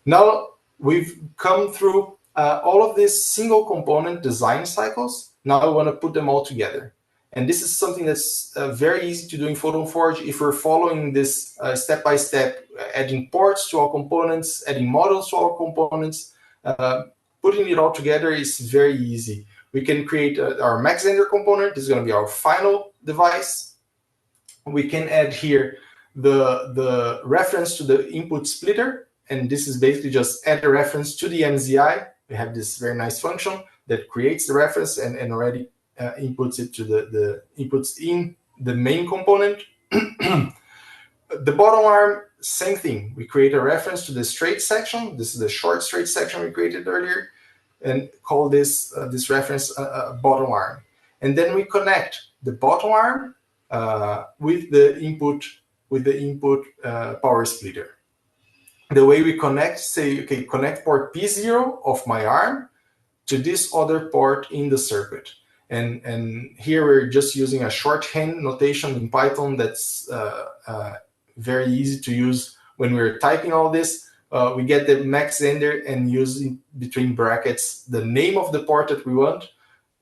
Now we've come through all of these single component design cycles. Now I want to put them all together. And this is something that's very easy to do in PhotonForge if we're following this step-by-step, adding ports to our components, adding models to our components. Putting it all together is very easy. We can create our Mach-Zehnder component. This is going to be our final device. We can add here the reference to the input splitter. And this is basically just add a reference to the MZI. We have this very nice function that creates the reference and already inputs it to the inputs in the main component. The bottom arm, same thing. We create a reference to the straight section. This is the short straight section we created earlier, and call this this reference bottom arm. And then we connect the bottom arm with the input power splitter. The way we connect, say, okay, connect port P0 of my arm to this other port in the circuit. And here we're just using a shorthand notation in Python that's very easy to use when we're typing all this. We get the Mach-Zehnder and using between brackets the name of the port that we want.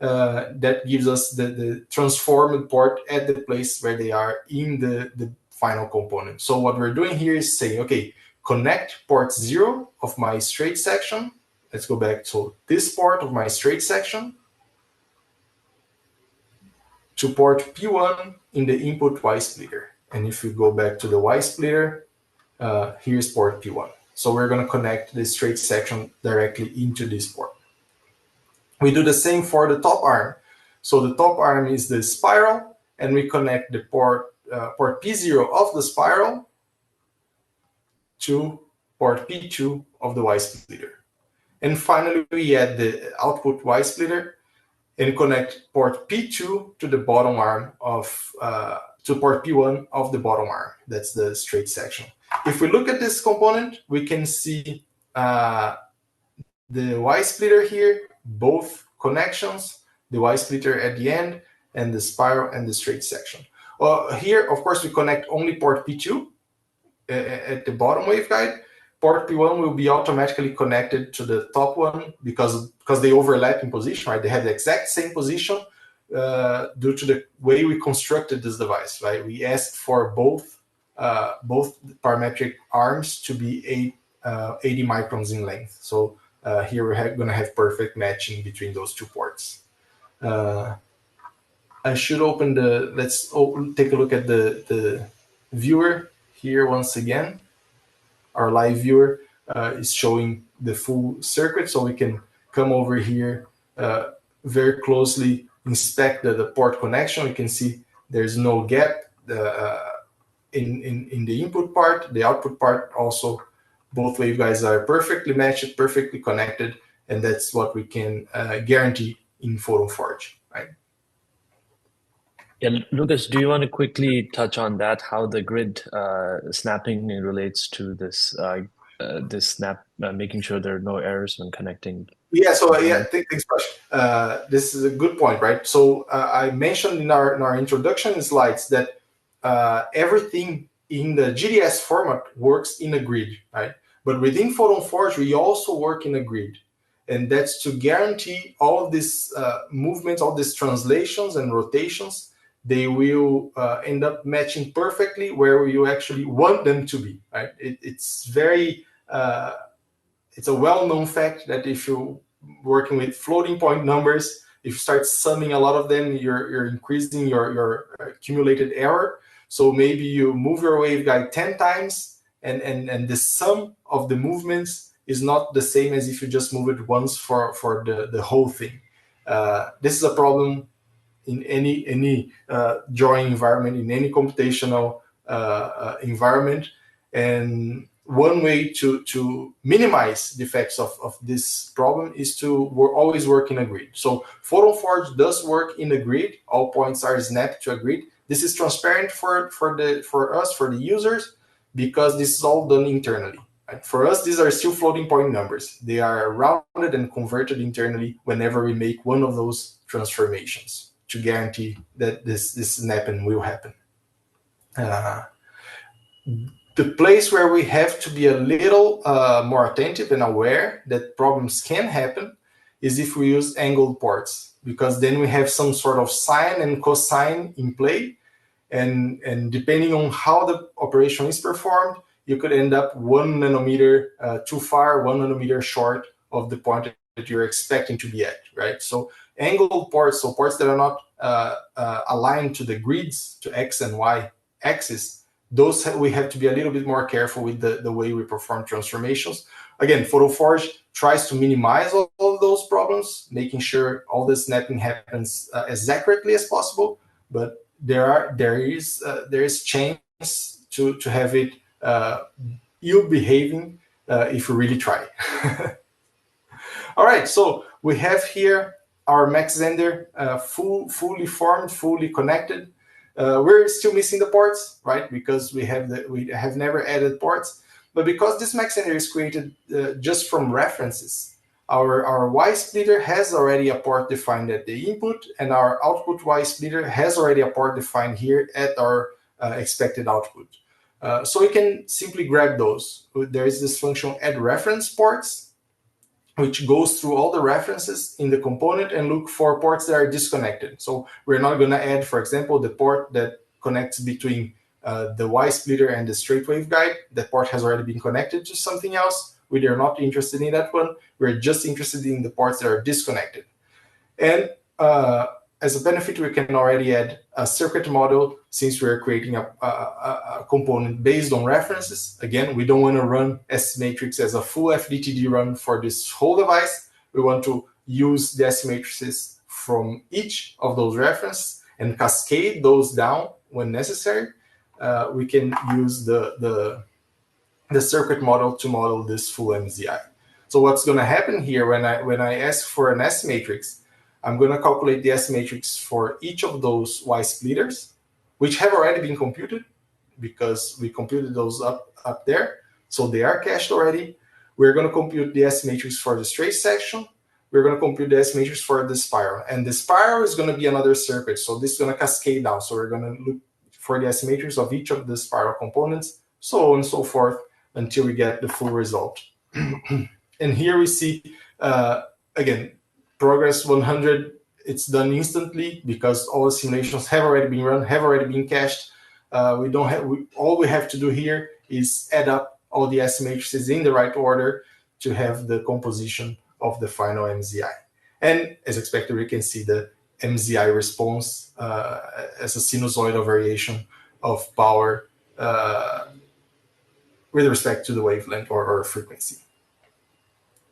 That gives us the transformed port at the place where they are in the final component. So what we're doing here is saying, okay, connect port 0 of my straight section. Let's go back to this port of my straight section to port P1 in the input Y splitter. And if we go back to the Y splitter, here's port P1. So we're going to connect the straight section directly into this port. We do the same for the top arm. So the top arm is the spiral, and we connect the port P0 of the spiral to port P2 of the Y splitter. And finally, we add the output Y splitter and connect port P2 to the bottom arm to port P1 of the bottom arm. That's the straight section. If we look at this component, we can see the Y splitter here, both connections, the Y splitter at the end, and the spiral and the straight section. Here, of course, we connect only port P2 at the bottom waveguide. Port P1 will be automatically connected to the top one because they overlap in position, right? They have the exact same position due to the way we constructed this device, right? We asked for both parametric arms to be 80 microns in length. So here we're going to have perfect matching between those two ports. I should open let's take a look at the viewer here once again. Our live viewer is showing the full circuit, so we can come over here very closely, inspect the port connection. You can see there's no gap in the input part. The output part also, both waveguides are perfectly matched, perfectly connected, and that's what we can guarantee in PhotonForge, right? Yeah, Lucas, do you want to quickly touch on that, how the grid snapping relates to this this snap, making sure there are no errors when connecting? Yeah, so thanks, Josh. This is a good point, right? So I mentioned in our introduction slides that everything in the GDS format works in a grid, right? But within PhotonForge, we also work in a grid. And that's to guarantee all of these movements, all these translations and rotations they will end up matching perfectly where you actually want them to be, right? It's very, it's a well-known fact that if you're working with floating point numbers, if you start summing a lot of them, you're increasing your accumulated error. So maybe you move your waveguide 10 times, and the sum of the movements is not the same as if you just move it once for the whole thing. This is a problem in any drawing environment, in any computational environment. And one way to minimize the effects of this problem is to always work in a grid. So PhotonForge does work in a grid. All points are snapped to a grid. This is transparent for us, for the users, because this is all done internally. Right? For us, these are still floating point numbers. They are rounded and converted internally whenever we make one of those transformations to guarantee that this snapping will happen. The place where we have to be a little more attentive and aware that problems can happen is if we use angled ports, because then we have some sort of sine and cosine in play, and depending on how the operation is performed, you could end up 1 nanometer too far, 1 nanometer short of the point that you're expecting to be at, right? So angled ports, so ports that are not aligned to the grids, to X and Y axis, those we have to be a little bit more careful with the way we perform transformations. Again, PhotonForge tries to minimize all of those problems, making sure all the snapping happens as accurately as possible, but there is chance to have it ill behaving if you really try. All right, so we have here our Mach-Zehnder fully formed, fully connected. We're still missing the ports, right? Because we have never added ports, but because this Mach-Zehnder is created just from references, our Y splitter has already a port defined at the input, and our output Y splitter has already a port defined here at our expected output. So we can simply grab those. There is this function add reference ports, which goes through all the references in the component and look for ports that are disconnected. So we're not going to add, for example, the port that connects between the Y splitter and the straight waveguide. That port has already been connected to something else. We are not interested in that one. We're just interested in the ports that are disconnected. And as a benefit, we can already add a circuit model since we're creating a component based on references. Again, we don't want to run S-matrix as a full FDTD run for this whole device. We want to use the S-matrices from each of those references and cascade those down when necessary. We can use the circuit model to model this full MZI. So what's going to happen here when I ask for an S-matrix, I'm going to calculate the S-matrix for each of those Y splitters, which have already been computed because we computed those up there. So they are cached already. We're going to compute the S-matrix for the straight section. We're going to compute the S-matrix for the spiral. And the spiral is going to be another circuit. So this is going to cascade down. So we're going to look for the S-matrix of each of the spiral components, so on and so forth, until we get the full result. And here we see, again, progress 100, it's done instantly because all the simulations have already been run, have already been cached. All we have to do here is add up all the S matrices in the right order to have the composition of the final MZI. And as expected, we can see the MZI response as a sinusoidal variation of power with respect to the wavelength or frequency.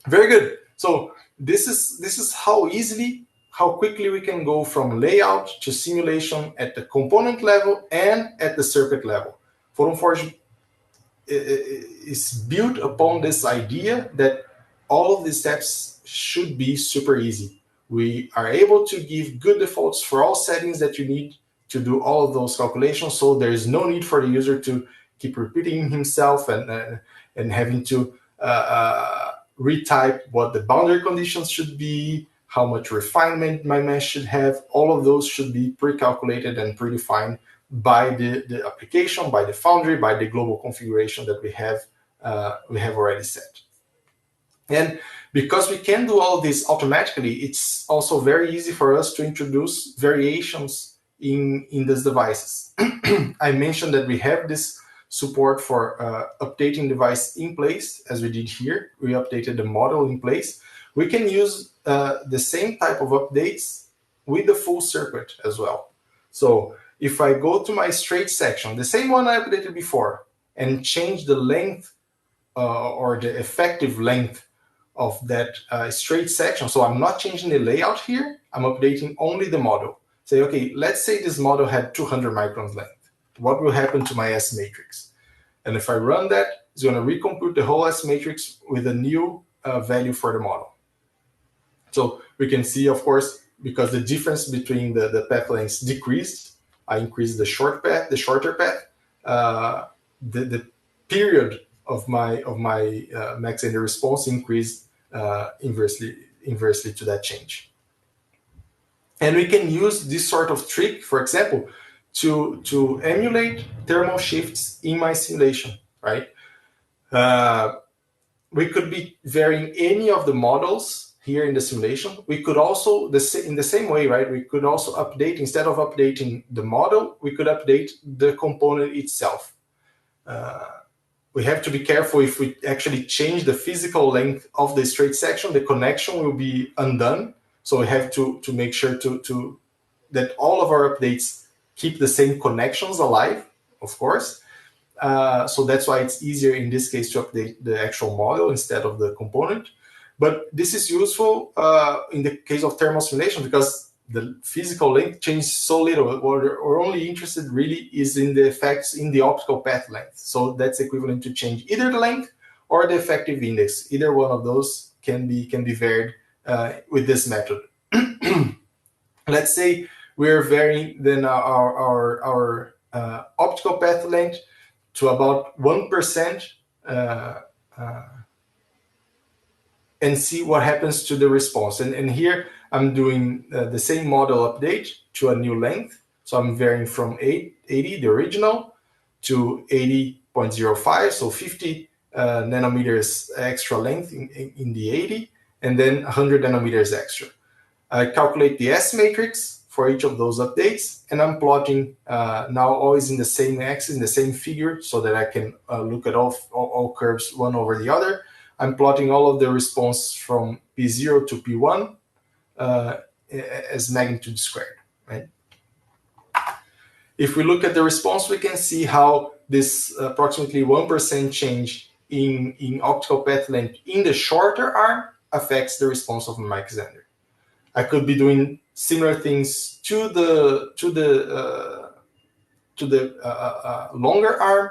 Very good. So this is how quickly we can go from layout to simulation at the component level and at the circuit level. PhotonForge is built upon this idea that all of these steps should be super easy. We are able to give good defaults for all settings that you need to do all of those calculations, so there is no need for the user to keep repeating himself and having to retype what the boundary conditions should be, how much refinement my mesh should have. All of those should be pre-calculated and predefined by the application, by the foundry, by the global configuration that we have already set. And because we can do all of this automatically, it's also very easy for us to introduce variations in these devices. I mentioned that we have this support for updating device in place, as we did here. We updated the model in place. We can use the same type of updates with the full circuit as well. So if I go to my straight section, the same one I updated before, and change the length or the effective length of that straight section. So I'm not changing the layout here. I'm updating only the model. Say, okay, let's say this model had 200 microns length. What will happen to my S matrix? And if I run that, it's going to recompute the whole S matrix with a new value for the model. So we can see, of course, because the difference between the path lengths decreased, I increased the short path, the shorter path. The period of my Mach-Zehnder response increased inversely to that change. And we can use this sort of trick, for example, to emulate thermal shifts in my simulation, right? We could be varying any of the models here in the simulation. We could also, in the same way, right? We could also update, instead of updating the model, we could update the component itself. We have to be careful. If we actually change the physical length of the straight section, the connection will be undone. So we have to make sure that all of our updates keep the same connections alive, of course. So that's why it's easier in this case to update the actual model instead of the component. But this is useful in the case of thermal simulation because the physical length changes so little. What we're only interested really is in the effects in the optical path length. So that's equivalent to change either the length or the effective index. Either one of those can be varied with this method. Let's say we're varying then our optical path length to about 1% and see what happens to the response. And here I'm doing the same model update to a new length. So I'm varying from 80, the original, to 80.05, so 50 nanometers extra length in the 80, and then 100 nanometers extra. I calculate the S matrix for each of those updates, and I'm plotting now always in the same axis, in the same figure, so that I can look at all curves one over the other. I'm plotting all of the response from P0 to P1 as magnitude squared, right? If we look at the response, we can see how this approximately 1% change in optical path length in the shorter arm affects the response of Mach-Zehnder. I could be doing similar things to the longer arm,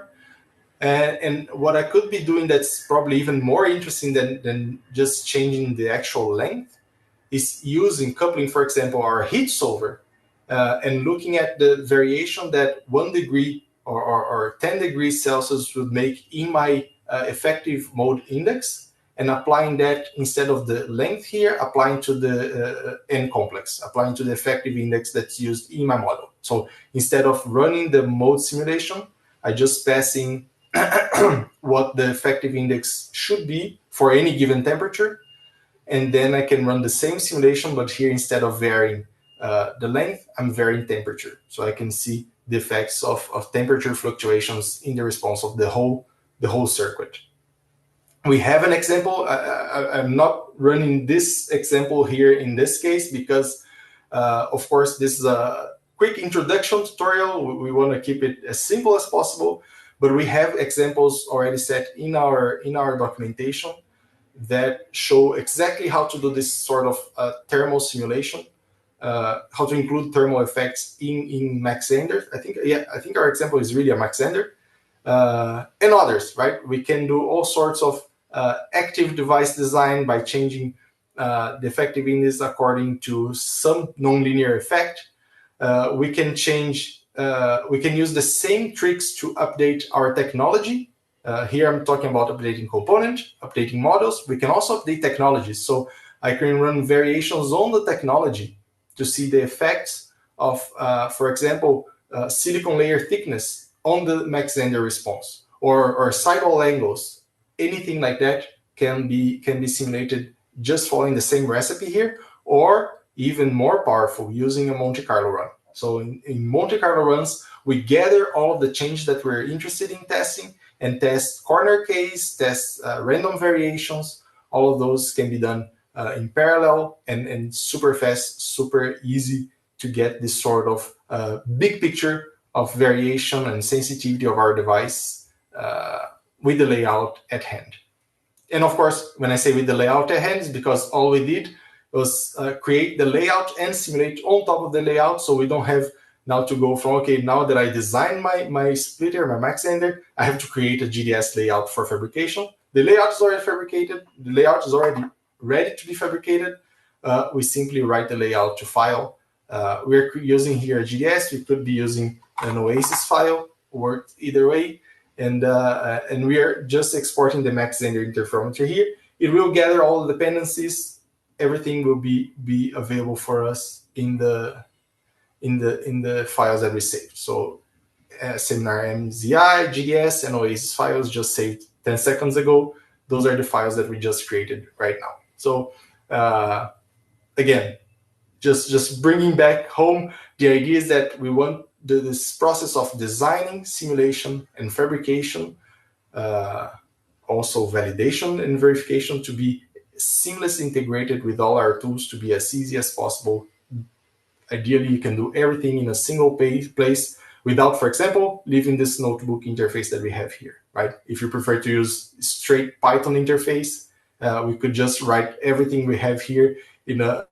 and what I could be doing that's probably even more interesting than just changing the actual length is using coupling, for example, our heat solver, and looking at the variation that 1 degree or 10 degrees Celsius would make in my effective mode index, and applying that instead of the length here, applying to the N complex, applying to the effective index that's used in my model. So instead of running the mode simulation, I just pass in what the effective index should be for any given temperature, and then I can run the same simulation, but here instead of varying the length, I'm varying temperature. So I can see the effects of temperature fluctuations in the response of the whole circuit. We have an example. I'm not running this example here in this case because, of course, this is a quick introduction tutorial. We want to keep it as simple as possible, but we have examples already set in our documentation that show exactly how to do this sort of thermal simulation, how to include thermal effects in Mach-Zehnder. I think our example is really a Mach-Zehnder, and others, right? We can do all sorts of active device design by changing the effective index according to some nonlinear effect. We can use the same tricks to update our technology. Here I'm talking about updating component, updating models. We can also update technologies. So I can run variations on the technology to see the effects of, for example, silicon layer thickness on the Mach-Zehnder response, or sidewall angles. Anything like that can be simulated just following the same recipe here, or even more powerful, using a Monte Carlo run. So in Monte Carlo runs, we gather all of the changes that we're interested in testing and test corner case, test random variations. All of those can be done in parallel and super fast, super easy to get this sort of big picture of variation and sensitivity of our device with the layout at hand. And of course, when I say with the layout at hand, it's because all we did was create the layout and simulate on top of the layout, so we don't have now to go from, okay, now that I designed my splitter, my Mach Zehnder, I have to create a GDS layout for fabrication. The layout is already fabricated. The layout is already ready to be fabricated. We simply write the layout to file. We're using here a GDS. We could be using an Oasis file, worked either way. And we are just exporting the Mach Zehnder interferometer here. It will gather all the dependencies. Everything will be available for us in the files that we saved. So seminar MZI, GDS, and Oasis files just saved 10 seconds ago. Those are the files that we just created right now. So again, just bringing back home, the idea is that we want this process of designing, simulation, and fabrication, also validation and verification, to be seamlessly integrated with all our tools to be as easy as possible. Ideally, you can do everything in a single place without, for example, leaving this notebook interface that we have here, right? If you prefer to use straight Python interface, we could just write everything we have here in a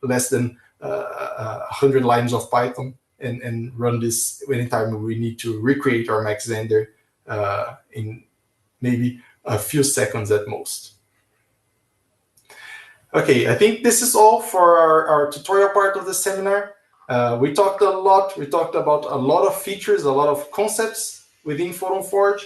less than 100 lines of Python and run this anytime we need to recreate our Mach Zehnder in maybe a few seconds at most. Okay, I think this is all for our tutorial part of the seminar. We talked a lot. We talked about a lot of features, a lot of concepts within PhotonForge.